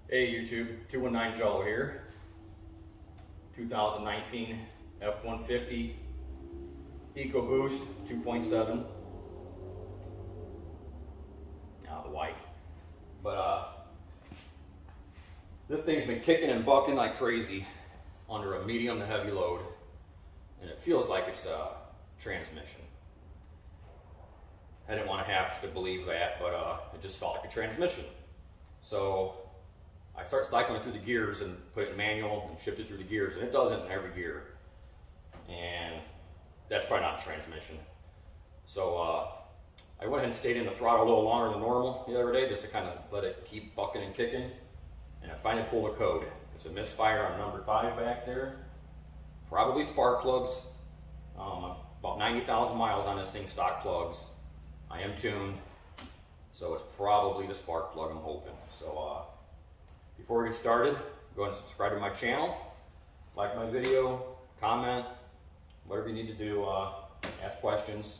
Hey YouTube, 219 Jello here. 2019 F-150 EcoBoost 2.7. Now the wife. But this thing's been kicking and bucking like crazy under a medium to heavy load, and it feels like it's a transmission. I didn't want to have to believe that, but it just felt like a transmission. So I start cycling through the gears and put it in manual and shift it through the gears, and it does it in every gear. And that's probably not a transmission. So I went ahead and stayed in the throttle a little longer than normal the other day, just to kind of let it keep bucking and kicking. And I finally pulled a code. It's a misfire on number 5 back there. Probably spark plugs. About 90,000 miles on this thing, stock plugs. I am tuned, so it's probably the spark plug, I'm hoping. So before we get started, go ahead and subscribe to my channel, like my video, comment, whatever you need to do, ask questions.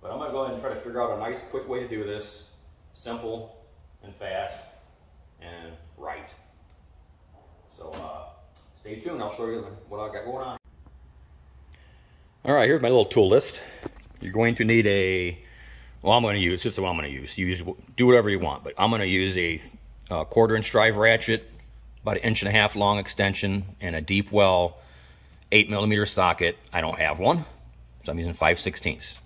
But I'm going to go ahead and try to figure out a nice, quick way to do this, simple and fast and right. So stay tuned, I'll show you what I got going on. All right, here's my little tool list. You're going to need a, well, I'm going to use, this is what I'm going to use. Do whatever you want, but I'm going to use a 1/4-inch drive ratchet, about 1.5 inch long extension, and a deep well 8mm socket. I don't have one, so I'm using 5/16.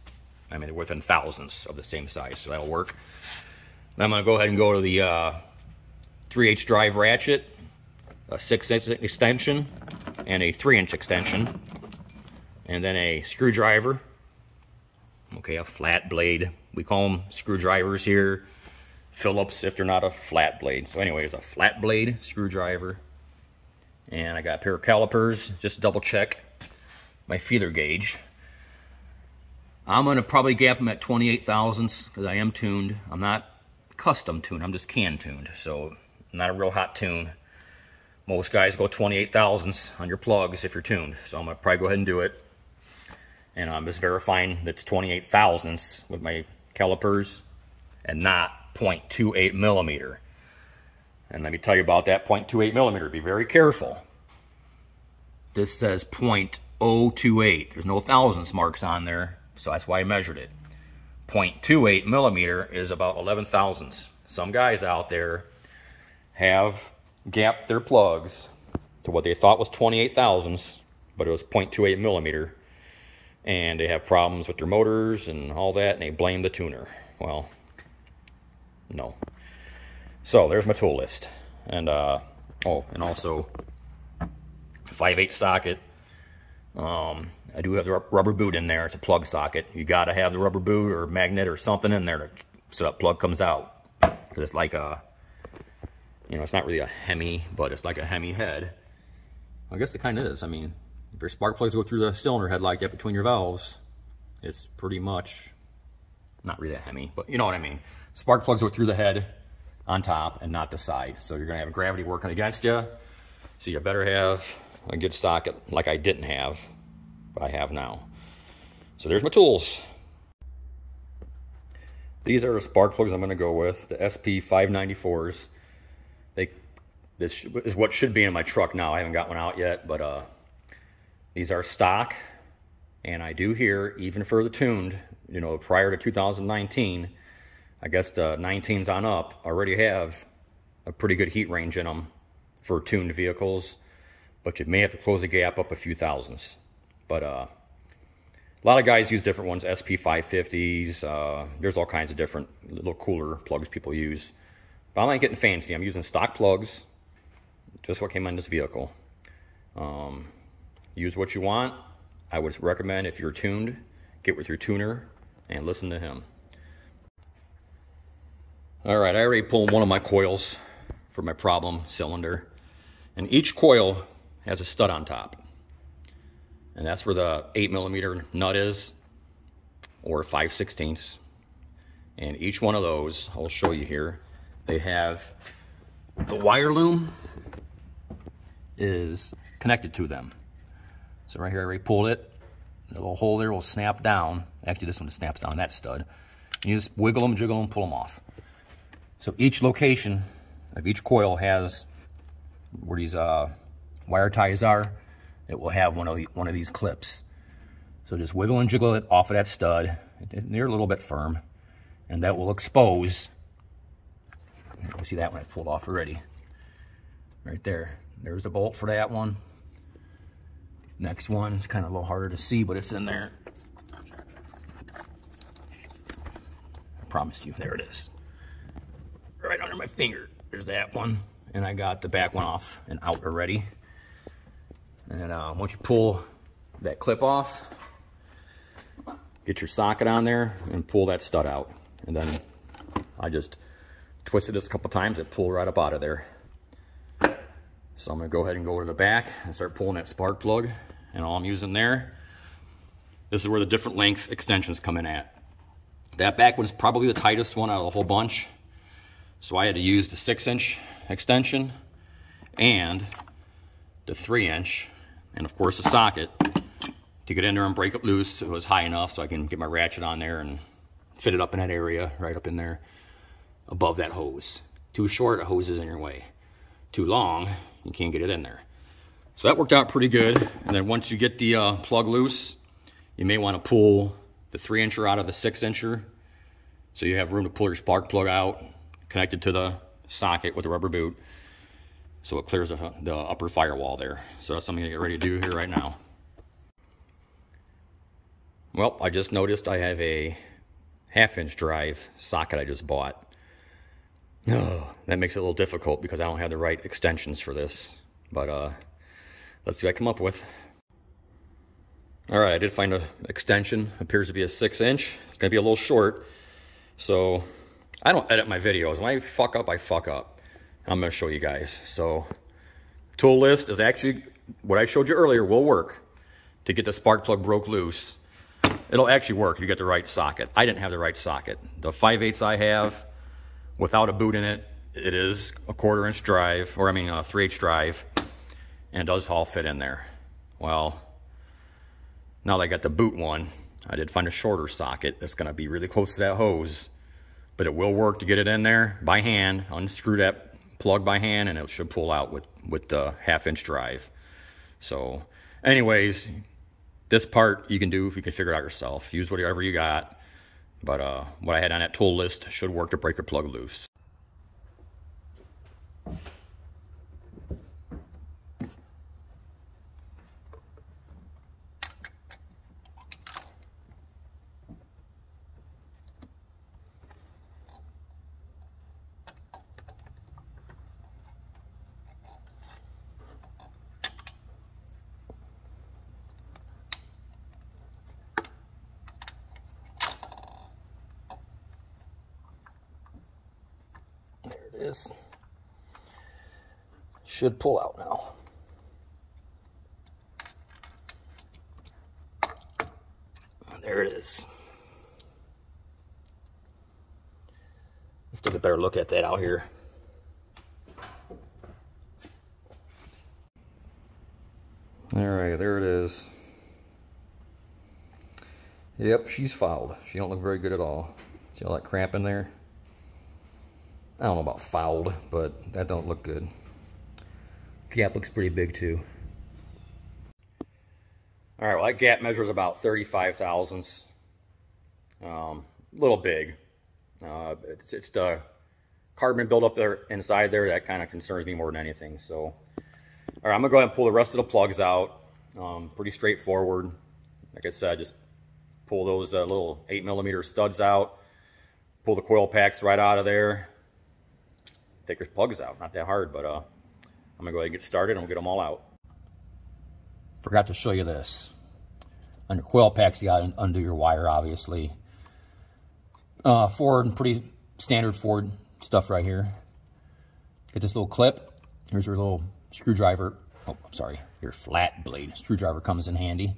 I mean, they're within thousandths of the same size, so that'll work. Then I'm going to go ahead and go to the 3/8 drive ratchet, a 6-inch extension, and a 3-inch extension, and then a screwdriver. Okay, a flat blade. We call them screwdrivers here. Phillips if they're not a flat blade. So anyways, a flat blade screwdriver. And I got a pair of calipers, just to double check my feeler gauge. I'm going to probably gap them at 28 thousandths because I am tuned. I'm not custom tuned, I'm just can tuned. So not a real hot tune. Most guys go 28 thousandths on your plugs if you're tuned. So I'm going to probably go ahead and do it. And I'm just verifying that it's 28 thousandths with my calipers and not 0.28 millimeter. And let me tell you about that 0.28 millimeter. Be very careful. This says 0.028. There's no thousandths marks on there, so that's why I measured it. 0.28 millimeter is about 11 thousandths. Some guys out there have gapped their plugs to what they thought was 28 thousandths, but it was 0.28 millimeter. And they have problems with their motors and all that, and they blame the tuner. Well, no. So there's my tool list. And oh, and also 5/8 socket. I do have the rubber boot in there. It's a plug socket. You got to have the rubber boot or magnet or something in there so that plug comes out, because it's like a, you know, it's not really a Hemi, but it's like a Hemi head. I guess it kind of is. I mean, if your spark plugs go through the cylinder head like that between your valves, it's pretty much not really a Hemi, but you know what I mean. Spark plugs go through the head on top and not the side. So you're gonna have gravity working against you. So you better have a good socket like I didn't have, but I have now. So there's my tools. These are the spark plugs I'm gonna go with, the SP594s. This is what should be in my truck now. I haven't got one out yet, but these are stock, and I do hear, even for the tuned, you know, prior to 2019, I guess the 19s on up already have a pretty good heat range in them for tuned vehicles, but you may have to close the gap up a few thousandths. But a lot of guys use different ones, SP550s, there's all kinds of different little cooler plugs people use. But I'm not getting fancy, I'm using stock plugs, just what came on this vehicle. Use what you want. I would recommend, if you're tuned, get with your tuner and listen to him. All right, I already pulled one of my coils for my problem cylinder, and each coil has a stud on top, and that's where the 8mm nut is, or 5/16. And each one of those, I'll show you here, they have the wire loom is connected to them. So right here, I already pulled it. The little hole there will snap down. Actually, this one snaps down, that stud. You just wiggle them, jiggle them, pull them off. So each location if each coil has where these wire ties are, it will have one of these clips. So just wiggle and jiggle it off of that stud. They're a little bit firm, and that will expose. You see that one I pulled off already. Right there. There's the bolt for that one. Next one is kind of a little harder to see, but it's in there. I promise you, there it is. Right under my finger. There's that one. And I got the back one off and out already. And once you pull that clip off, get your socket on there and pull that stud out. And then I just twisted this a couple times and pull right up out of there. So I'm going to go ahead and go to the back and start pulling that spark plug. And all I'm using there, this is where the different length extensions come in at. That back one's probably the tightest one out of the whole bunch. So I had to use the 6-inch extension and the 3-inch, and of course the socket, to get in there and break it loose so it was high enough so I can get my ratchet on there and fit it up in that area, right up in there above that hose. Too short, a hose is in your way. Too long, you can't get it in there. So that worked out pretty good. And then once you get the plug loose, you may want to pull the 3-incher out of the 6-incher so you have room to pull your spark plug out, connected to the socket with the rubber boot, so it clears the upper firewall there. So that's something to get ready to do here right now. Well, I just noticed I have a 1/2-inch drive socket I just bought. Oh, that makes it a little difficult because I don't have the right extensions for this. But let's see what I come up with. All right, I did find an extension. Appears to be a 6-inch. It's going to be a little short. So I don't edit my videos. When I fuck up, I fuck up. I'm going to show you guys. So tool list is actually, what I showed you earlier will work to get the spark plug broke loose. It'll actually work if you get the right socket. I didn't have the right socket. The 5/8 I have, without a boot in it, it is a 1/4-inch drive, or I mean a 3/8 drive, and it does all fit in there. Well, now that I got the boot one, I did find a shorter socket that's going to be really close to that hose, but it will work to get it in there by hand. Unscrew that plug by hand, and it should pull out with the 1/2-inch drive. So anyways, this part you can do if you can figure it out yourself. Use whatever you got. But what I had on that tool list should work to break your plug loose. Is should pull out now. There it is. Let's take a better look at that out here. All right, there it is. Yep, she's fouled. She don't look very good at all. See all that cramp in there? I don't know about fouled, but that don't look good. Gap looks pretty big too. All right, well that gap measures about 35 thousandths. A little big. It's the carbon buildup there inside there that kind of concerns me more than anything. So, all right, I'm gonna go ahead and pull the rest of the plugs out. Pretty straightforward. Like I said, just pull those little 8mm studs out. Pull the coil packs right out of there. Take your plugs out. Not that hard, but I'm gonna go ahead and get started and we'll get them all out. Forgot to show you this. On your coil packs, you gotta undo your wire, obviously. Ford, pretty standard Ford stuff right here. Get this little clip. Here's your little screwdriver. Oh, I'm sorry. Your flat blade screwdriver comes in handy.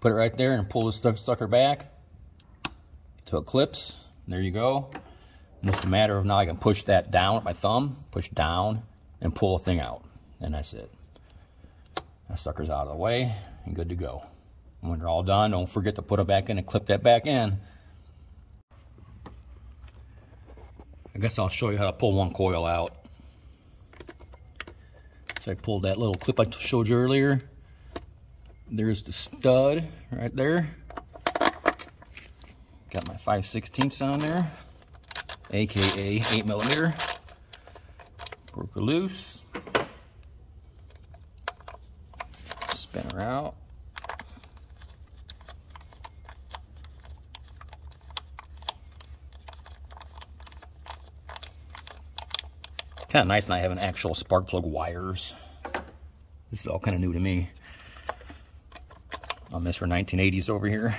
Put it right there and pull this sucker back till it clips. There you go. And just a matter of now I can push that down with my thumb, push down, and pull the thing out. And that's it. That sucker's out of the way and good to go. And when you're all done, don't forget to put it back in and clip that back in. I guess I'll show you how to pull one coil out. So I pulled that little clip I showed you earlier. There's the stud right there. Got my 5/16 on there, aka 8mm. Broke her loose. Spin her out. Kind of nice not having actual spark plug wires. This is all kind of new to me. On this for 1980s over here.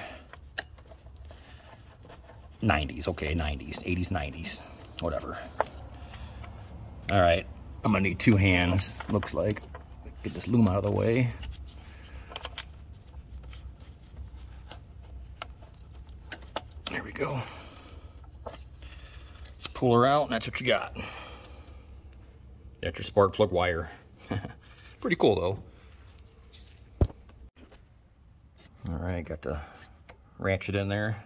90s, okay, 90s, 80s, 90s, whatever. All right, I'm gonna need 2 hands, looks like. Get this loom out of the way. There we go. Let's pull her out, and that's what you got. That's your spark plug wire. Pretty cool though. All right, got the ratchet in there.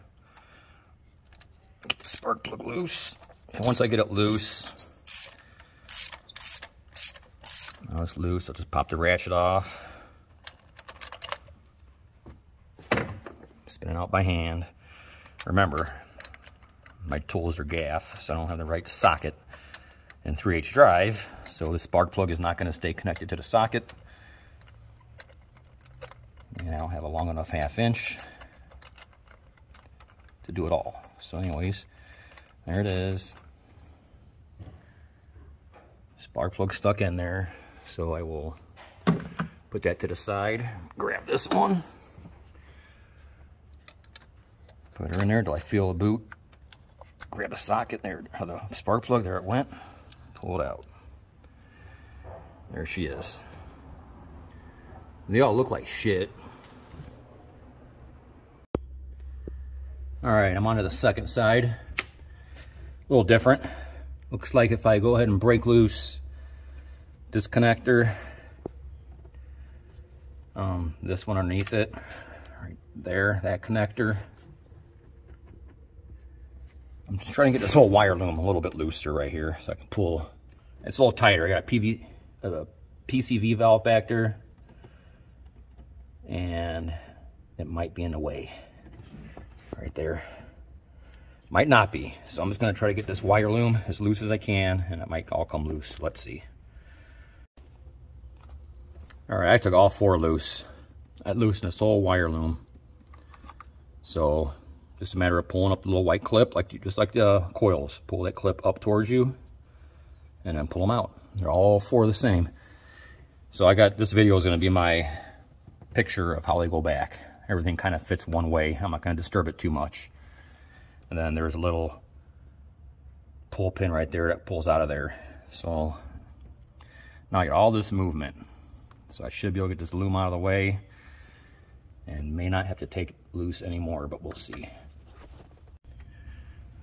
Get the spark plug loose. And once I get it loose, now it's loose, I'll just pop the ratchet off. Spin it out by hand. Remember, my tools are gaff, so I don't have the right socket and 3/8 drive, so the spark plug is not going to stay connected to the socket. And I don't have a long enough 1/2 inch to do it all. So anyways, there it is. Spark plug stuck in there. So I will put that to the side, grab this one, put her in there till I feel the boot, grab the socket there, the spark plug, there it went, pull it out. There she is. They all look like shit. All right, I'm on to the second side. A little different. Looks like if I go ahead and break loose this connector, this one underneath it, right there, that connector. I'm just trying to get this whole wire loom a little bit looser right here so I can pull. It's a little tighter. I got a PCV valve back there, and it might be in the way right there. Might not be. So I'm just going to try to get this wire loom as loose as I can, and it might all come loose. Let's see. All right, I took all 4 loose. I loosened this whole wire loom. So just a matter of pulling up the little white clip, just like the coils. Pull that clip up towards you, and then pull them out. They're all 4 the same. So I got, this video is going to be my picture of how they go back. Everything kind of fits one way. I'm not going to disturb it too much. And then there's a little pull pin right there that pulls out of there. So now I got all this movement. So I should be able to get this loom out of the way and may not have to take it loose anymore, but we'll see.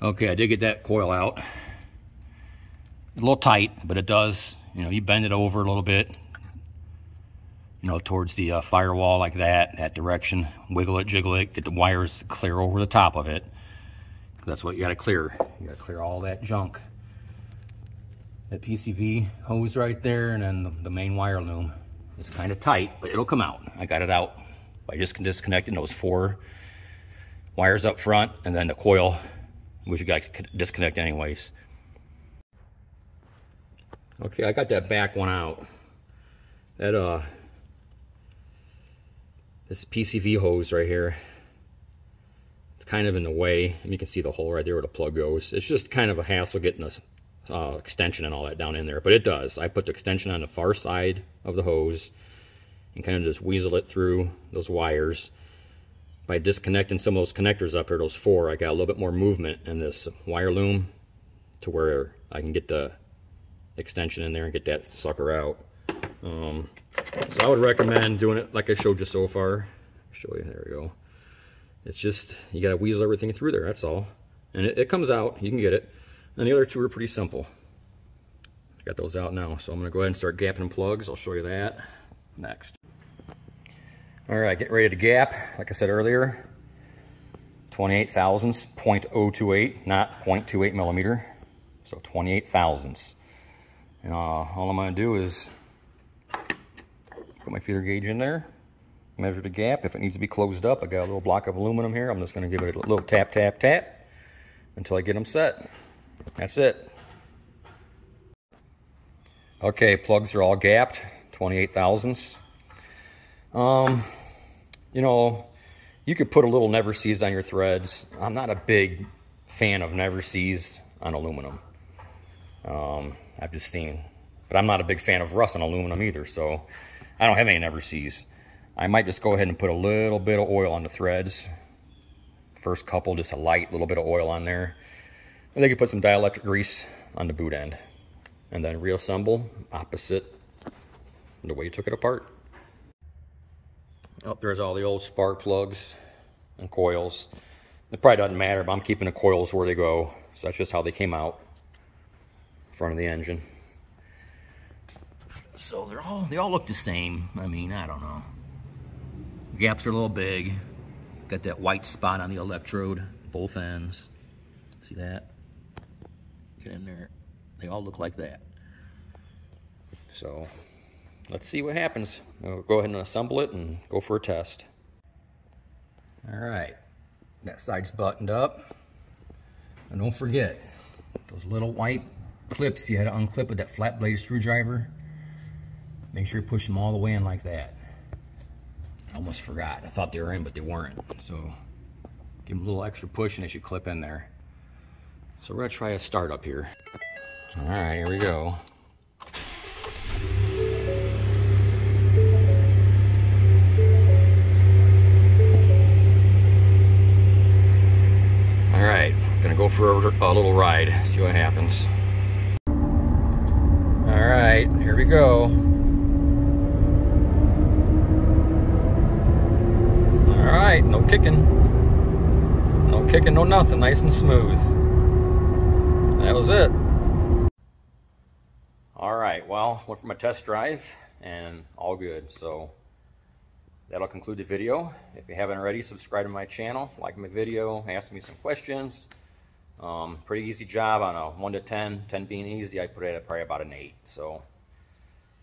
Okay, I did get that coil out. It's a little tight, but it does, you know, you bend it over a little bit, you know, towards the firewall like that direction. Wiggle it, jiggle it, get the wires clear over the top of it. That's what you gotta clear. You gotta clear all that junk. That PCV hose right there, and then the main wire loom. It's kind of tight, but it'll come out. I got it out by just disconnecting those 4 wires up front, and then the coil, which you got to disconnect anyways. Okay, I got that back one out. That this PCV hose right here, it's kind of in the way, and you can see the hole right there where the plug goes. It's just kind of a hassle getting this extension and all that down in there, but it does. I put the extension on the far side of the hose and kind of just weasel it through those wires. By disconnecting some of those connectors up here, those 4, I got a little bit more movement in this wire loom to where I can get the extension in there and get that sucker out. So I would recommend doing it like I showed you so far. Show you, there we go. It's just, you gotta weasel everything through there, that's all. And it comes out, you can get it. And the other 2 are pretty simple. Got those out now, so I'm gonna go ahead and start gapping plugs. I'll show you that next. All right, getting ready to gap. Like I said earlier, 28 thousandths, 0.028, not 0.28 millimeter. So 28 thousandths. And all I'm gonna do is Put my feeder gauge in there. Measure the gap. If it needs to be closed up, I got a little block of aluminum here. I'm just going to give it a little tap, tap, tap until I get them set. That's it. Okay, plugs are all gapped, 28 thousandths. You know, you could put a little never sees on your threads. I'm not a big fan of never sees on aluminum. I've just seen, but I'm not a big fan of rust on aluminum either, so I don't have any never sees. I might just go ahead and put a little bit of oil on the threads. First couple, just a light little bit of oil on there. And then you can put some dielectric grease on the boot end. And then reassemble opposite the way you took it apart. Oh, there's all the old spark plugs and coils. It probably doesn't matter, but I'm keeping the coils where they go. So that's just how they came out. Front of the engine. So they all look the same. I mean, I don't know. Gaps are a little big. Got that white spot on the electrode, both ends. See that? Get in there. They all look like that. So let's see what happens. We'll go ahead and assemble it and go for a test. All right, that side's buttoned up. And don't forget, those little white clips you had to unclip with that flat blade screwdriver. Make sure you push them all the way in like that. I almost forgot. I thought they were in, but they weren't. So give them a little extra push and they should clip in there. So we're gonna try a start up here. All right, here we go. All right, gonna go for a little ride, see what happens. All right, here we go. All right, no kicking. No kicking, no nothing, nice and smooth. That was it. All right, well, went for my test drive and all good. So that'll conclude the video. If you haven't already, subscribe to my channel, like my video, ask me some questions. Pretty easy job on a 1 to 10, 10 being easy. I put it at probably about an 8. So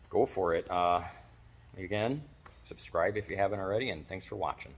go for it. Again, subscribe if you haven't already, and thanks for watching.